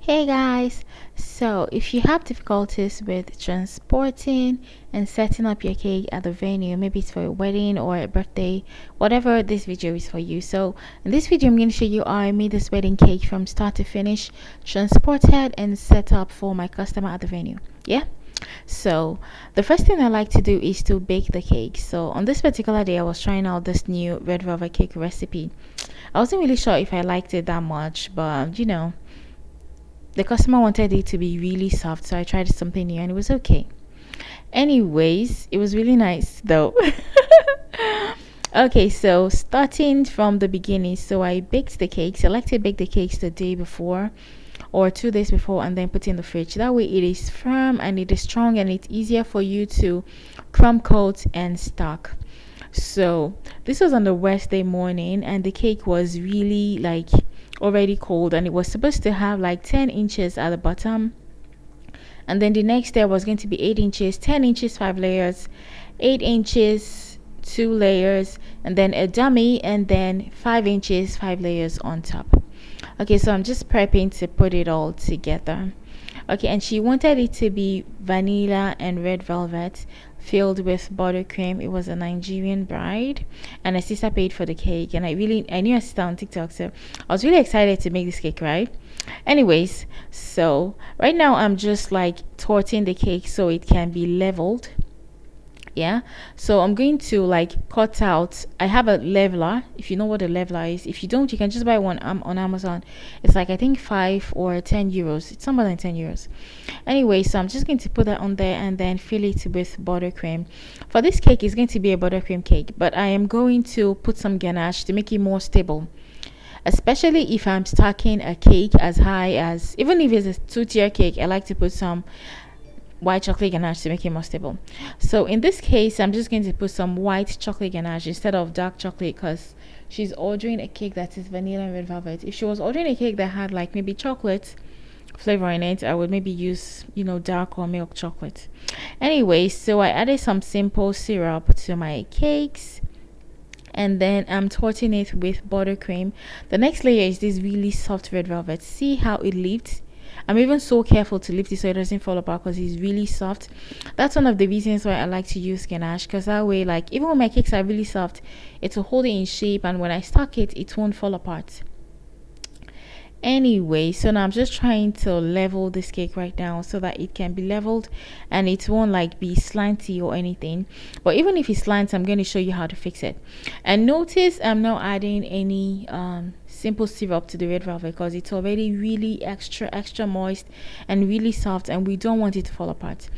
Hey guys, so if you have difficulties with transporting and setting up your cake at the venue, maybe it's for a wedding or a birthday, whatever, this video is for you. So in this video I'm going to show you how I made this wedding cake from start to finish, transported and set up for my customer at the venue. Yeah, so the first thing I like to do is to bake the cake. So on this particular day I was trying out this new red velvet cake recipe. I wasn't really sure if I liked it that much, but the customer wanted it to be really soft, so I tried something new and it was okay. Anyways, it was really nice though. Okay, so starting from the beginning, so I baked the cakes. I like to bake the cakes the day before or 2 days before and then put it in the fridge. That way it is firm and it is strong and it's easier for you to crumb coat and stack. So this was on the Wednesday morning and the cake was really like already cold and it was supposed to have like 10 inches at the bottom, and then the next day was going to be 8 inches, 10 inches 5 layers, 8 inches 2 layers, and then a dummy, and then 5 inches 5 layers on top. Okay, so I'm just prepping to put it all together. Okay, and she wanted it to be vanilla and red velvet filled with buttercream. It was a Nigerian bride, and her sister paid for the cake. And I knew her sister on TikTok, so I was really excited to make this cake, right? Anyways, so right now I'm just like torting the cake so it can be leveled. Yeah, so I'm going to like cut out. I have a leveler. If you know what a leveler is, if you don't, you can just buy one on Amazon. It's like I think 5 or 10 euros. It's somewhere than 10 euros. Anyway, so I'm just going to put that on there and then fill it with buttercream. For this cake, it's going to be a buttercream cake, but I am going to put some ganache to make it more stable, especially if I'm stacking a cake as high as, even if it's a two-tier cake, I like to put some white chocolate ganache to make it more stable. So in this case, I'm just going to put some white chocolate ganache instead of dark chocolate, because she's ordering a cake that is vanilla and red velvet. If she was ordering a cake that had like maybe chocolate flavor in it, I would maybe use dark or milk chocolate. Anyway, so I added some simple syrup to my cakes, and then I'm torting it with buttercream. The next layer is this really soft red velvet. See how it lifts? I'm even so careful to lift it so it doesn't fall apart because it's really soft. That's one of the reasons why I like to use ganache, because that way, like, even when my cakes are really soft, it will hold it in shape, and when I stack it, it won't fall apart. Anyway, so now I'm just trying to level this cake right now so that it can be leveled and it won't like be slanty or anything. But even if it slants, I'm going to show you how to fix it. And notice I'm not adding any simple syrup to the red velvet because it's already really extra moist and really soft, and we don't want it to fall apart.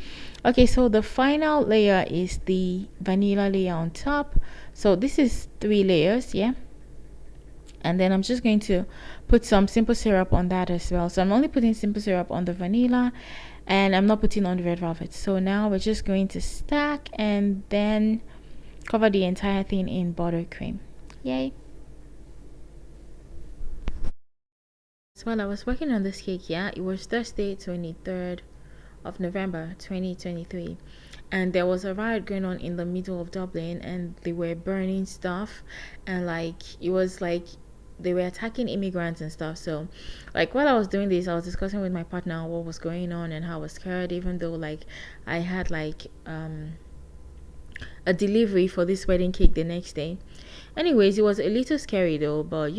Okay, so the final layer is the vanilla layer on top. So this is 3 layers, yeah, and then I'm just going to put some simple syrup on that as well. So I'm only putting simple syrup on the vanilla and I'm not putting on the red velvet. So now we're just going to stack and then cover the entire thing in buttercream. Yay. So while I was working on this cake, yeah, it was Thursday 23rd of November 2023, and there was a riot going on in the middle of Dublin and they were burning stuff, and like it was like they were attacking immigrants and stuff. So like while I was doing this, I was discussing with my partner what was going on and how I was scared, even though like I had like a delivery for this wedding cake the next day. Anyways, it was a little scary though, but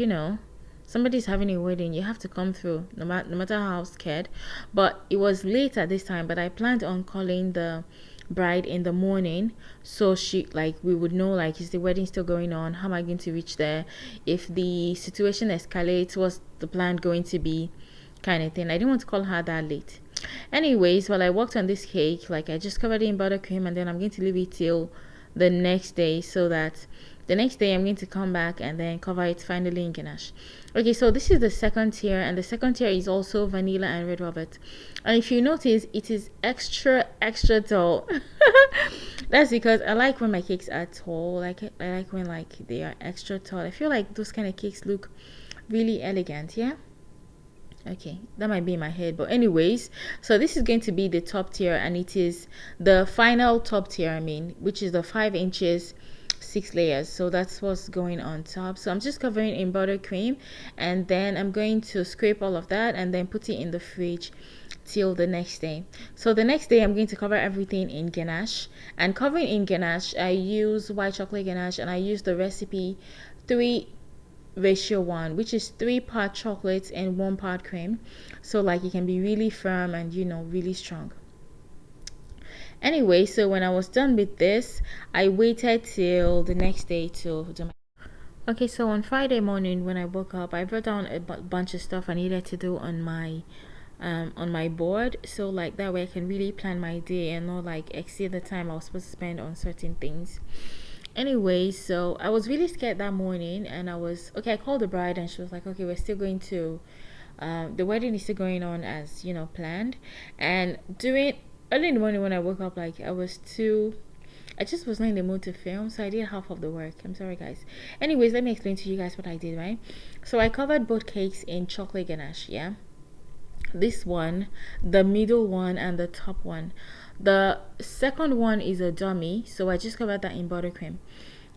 somebody's having a wedding, you have to come through no matter how scared. But it was late at this time, but I planned on calling the bride in the morning, so she like we would know like, is the wedding still going on, how am I going to reach there, if the situation escalates, what's the plan going to be, kind of thing. I didn't want to call her that late. Anyways, while I worked on this cake, like I just covered it in buttercream and then I'm going to leave it till the next day, so that the next day I'm going to come back and then cover it finally in ganache. Okay, so this is the second tier, and the second tier is also vanilla and red velvet. And if you notice, it is extra tall. That's because I like when my cakes are tall. I like when like they are extra tall. I feel like those kind of cakes look really elegant. Yeah, okay, that might be in my head, but anyways, so this is going to be the top tier, and it is the final top tier, I mean, which is the 5 inches 6 layers, so that's what's going on top. So I'm just covering in buttercream, and then I'm going to scrape all of that and then put it in the fridge till the next day. So the next day I'm going to cover everything in ganache, and covering in ganache I use white chocolate ganache, and I use the recipe 3:1, which is 3 part chocolate and 1 part cream, so like it can be really firm and really strong. Anyway, so when I was done with this, I waited till the next day to do my. Okay, so on Friday morning when I woke up, I wrote down a bunch of stuff I needed to do on my board, so like that way I can really plan my day and not like exceed the time I was supposed to spend on certain things. Anyway, so I was really scared that morning, and I called the bride and she was like, okay, we're still going to the wedding is still going on as planned. And during early in the morning when I woke up, like I just was not in the mood to film, so I did half of the work. I'm sorry, guys. Anyways, let me explain to you guys what I did, right? So I covered both cakes in chocolate ganache, yeah? This one, the middle one, and the top one. The second one is a dummy, so I just covered that in buttercream.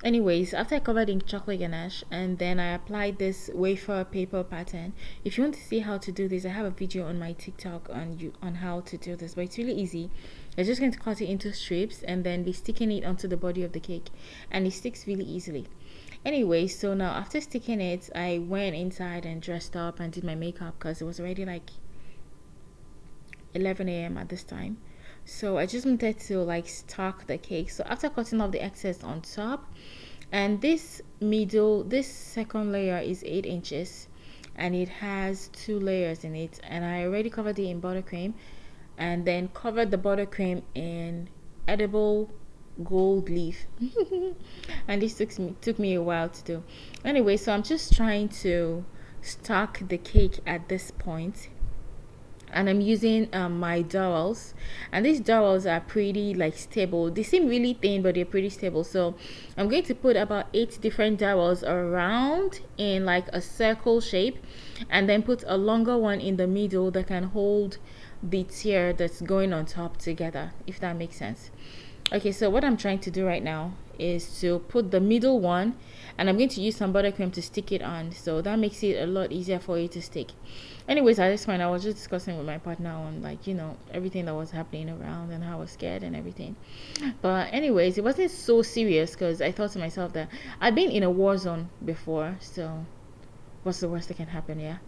Anyways, after I covered in chocolate ganache, and then I applied this wafer paper pattern. If you want to see how to do this, I have a video on my TikTok on how to do this, but it's really easy. You're just going to cut it into strips and then be sticking it onto the body of the cake, and it sticks really easily. Anyway, so now after sticking it, I went inside and dressed up and did my makeup because it was already like 11 a.m. at this time. So I just wanted to like stock the cake. So after cutting off the excess on top, and this second layer is 8 inches, and it has 2 layers in it, and I already covered it in buttercream, and then covered the buttercream in edible gold leaf. And this took me a while to do. Anyway, so I'm just trying to stock the cake at this point, and I'm using my dowels, and these dowels are pretty like stable. They seem really thin, but they're pretty stable. So I'm going to put about 8 different dowels around in like a circle shape, and then put a longer one in the middle that can hold the tier that's going on top together, if that makes sense. Okay, so what I'm trying to do right now is to put the middle one, and I'm going to use some buttercream to stick it on, so that makes it a lot easier for it to stick. Anyways, at this point I was just discussing with my partner on like everything that was happening around and how I was scared and everything. But anyways, it wasn't so serious because I thought to myself that I've been in a war zone before, so what's the worst that can happen? Yeah.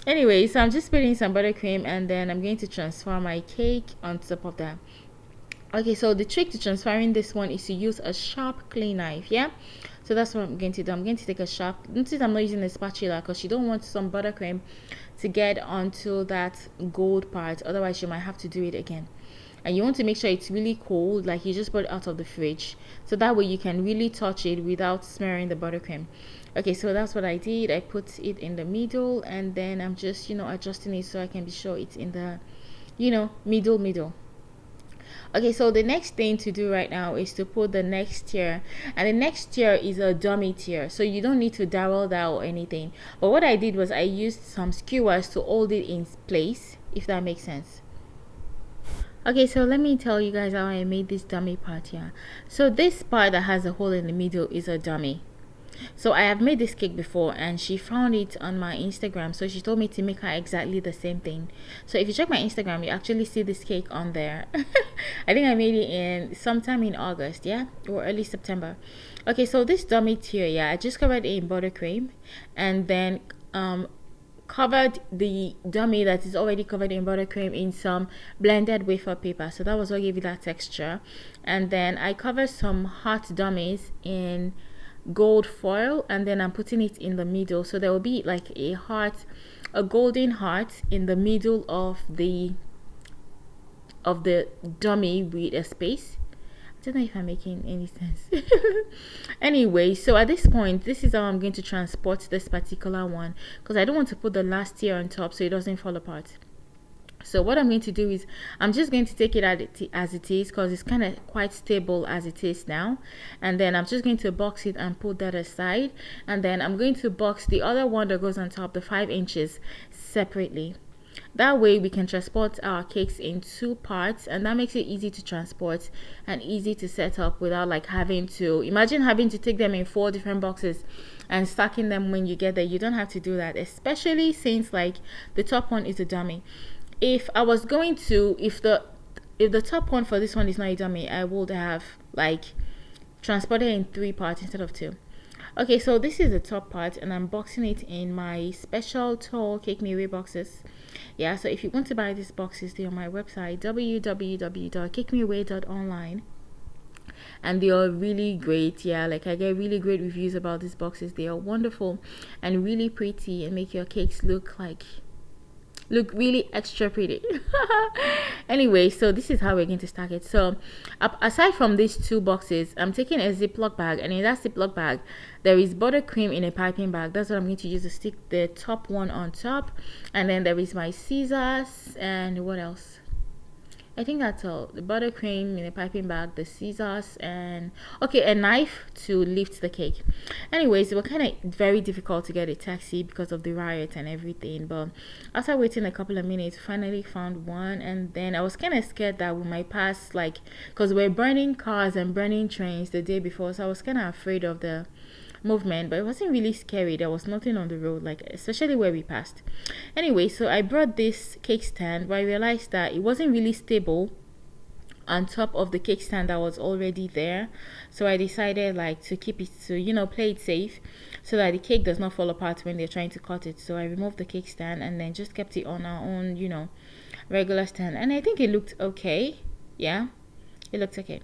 Anyway, so I'm just putting some buttercream, and then I'm going to transfer my cake on top of that. Okay, so the trick to transferring this one is to use a sharp clean knife, yeah? So that's what I'm going to do. I'm going to take a sharp, notice I'm not using a spatula because you don't want some buttercream to get onto that gold part, otherwise you might have to do it again. And you want to make sure it's really cold, like you just brought it out of the fridge, so that way you can really touch it without smearing the buttercream. Okay, so that's what I did. I put it in the middle, and then I'm just adjusting it so I can be sure it's in the middle. Okay, so the next thing to do right now is to put the next tier, and the next tier is a dummy tier, so you don't need to dowel that or anything. But what I did was I used some skewers to hold it in place, if that makes sense. Okay, so let me tell you guys how I made this dummy part here. So this part that has a hole in the middle is a dummy. So I have made this cake before, and she found it on my Instagram, so she told me to make her exactly the same thing. So if you check my Instagram, you actually see this cake on there. I think I made it in sometime in August, yeah, or early September. Okay, so this dummy tier, yeah, I just covered it in buttercream, and then covered the dummy that is already covered in buttercream in some blended wafer paper, so that was what gave it that texture. And then I covered some hot dummies in gold foil, and then I'm putting it in the middle, so there will be like a golden heart in the middle of the dummy with a space. I don't know if I'm making any sense. Anyway, so at this point, this is how I'm going to transport this particular one, because I don't want to put the last tier on top so it doesn't fall apart. So what I'm going to do is I'm just going to take it as it is, because it's kind of quite stable as it is now, and then I'm just going to box it and put that aside, and then I'm going to box the other one that goes on top, the 5 inches, separately. That way we can transport our cakes in 2 parts, and that makes it easy to transport and easy to set up without like having to imagine having to take them in 4 different boxes and stacking them when you get there. You don't have to do that, especially since like the top one is a dummy. If I was going to if the top one for this one is not a dummy, I would have like transported in 3 parts instead of 2. Okay, so this is the top part, and I'm boxing it in my special tall Cake Me Away boxes. Yeah, so if you want to buy these boxes, they're on my website www.cakemeaway.online, and they are really great. Yeah, like I get really great reviews about these boxes. They are wonderful and really pretty and make your cakes look really extra pretty. Anyway, so this is how we're going to stack it. So aside from these 2 boxes, I'm taking a Ziploc bag, and in that Ziploc bag there is buttercream in a piping bag. That's what I'm going to use to stick the top one on top. And then there is my scissors, and what else? I think that's all. The buttercream in a piping bag, the scissors, and okay, a knife to lift the cake. Anyways, it was kind of very difficult to get a taxi because of the riot and everything, but after waiting a couple of minutes, finally found one. And then I was kind of scared that we might pass, like, because we're burning cars and burning trains the day before, so I was kind of afraid of the movement, but it wasn't really scary. There was nothing on the road, like especially where we passed. Anyway, so I brought this cake stand, but I realized that it wasn't really stable on top of the cake stand that was already there, so I decided like to keep it to play it safe so that the cake does not fall apart when they're trying to cut it. So I removed the cake stand and then just kept it on our own regular stand, and I think it looked okay. Yeah, it looks okay.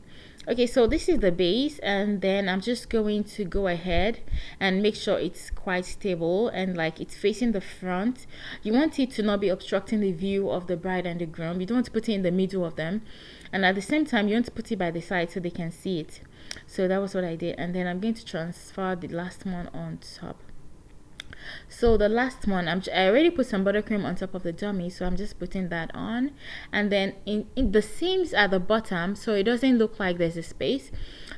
Okay, so this is the base, and then I'm just going to go ahead and make sure it's quite stable and like it's facing the front. You want it to not be obstructing the view of the bride and the groom. You don't want to put it in the middle of them, and at the same time you want to put it by the side so they can see it. So that was what I did, and then I'm going to transfer the last one on top. So the last one, I already put some buttercream on top of the dummy, so I'm just putting that on. And then in the seams at the bottom, so it doesn't look like there's a space,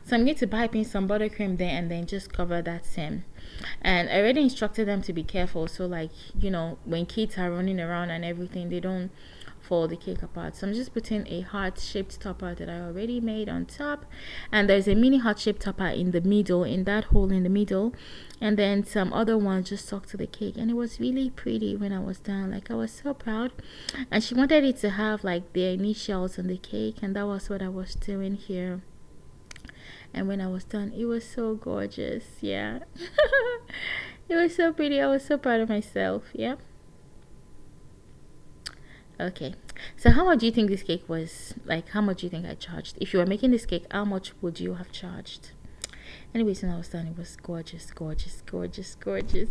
so I'm going to pipe in some buttercream there and then just cover that seam. And I already instructed them to be careful, so like when kids are running around and everything, they don't fall the cake apart. So I'm just putting a heart-shaped topper that I already made on top, and there's a mini heart-shaped topper in the middle, in that hole in the middle, and then some other ones just stuck to the cake. And it was really pretty when I was done. Like I was so proud, and she wanted it to have like their initials on the cake, and that was what I was doing here. And when I was done, it was so gorgeous. Yeah. It was so pretty. I was so proud of myself. Yeah. Okay, so how much do you think this cake was? Like, how much do you think I charged? If you were making this cake, how much would you have charged? Anyways, when I was done, it was gorgeous, gorgeous, gorgeous, gorgeous.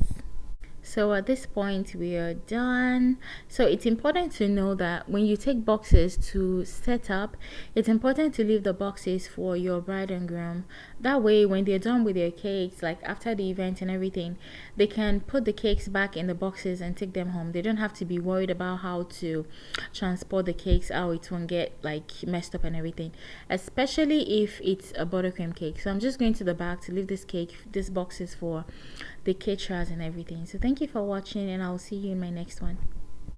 So at this point we are done. So it's important to know that when you take boxes to set up, it's important to leave the boxes for your bride and groom. That way when they're done with their cakes, like after the event and everything, they can put the cakes back in the boxes and take them home. They don't have to be worried about how to transport the cakes, how it won't get like messed up and everything, especially if it's a buttercream cake. So I'm just going to the back to leave these boxes for the caterers and everything. So thank you for watching, and I'll see you in my next one.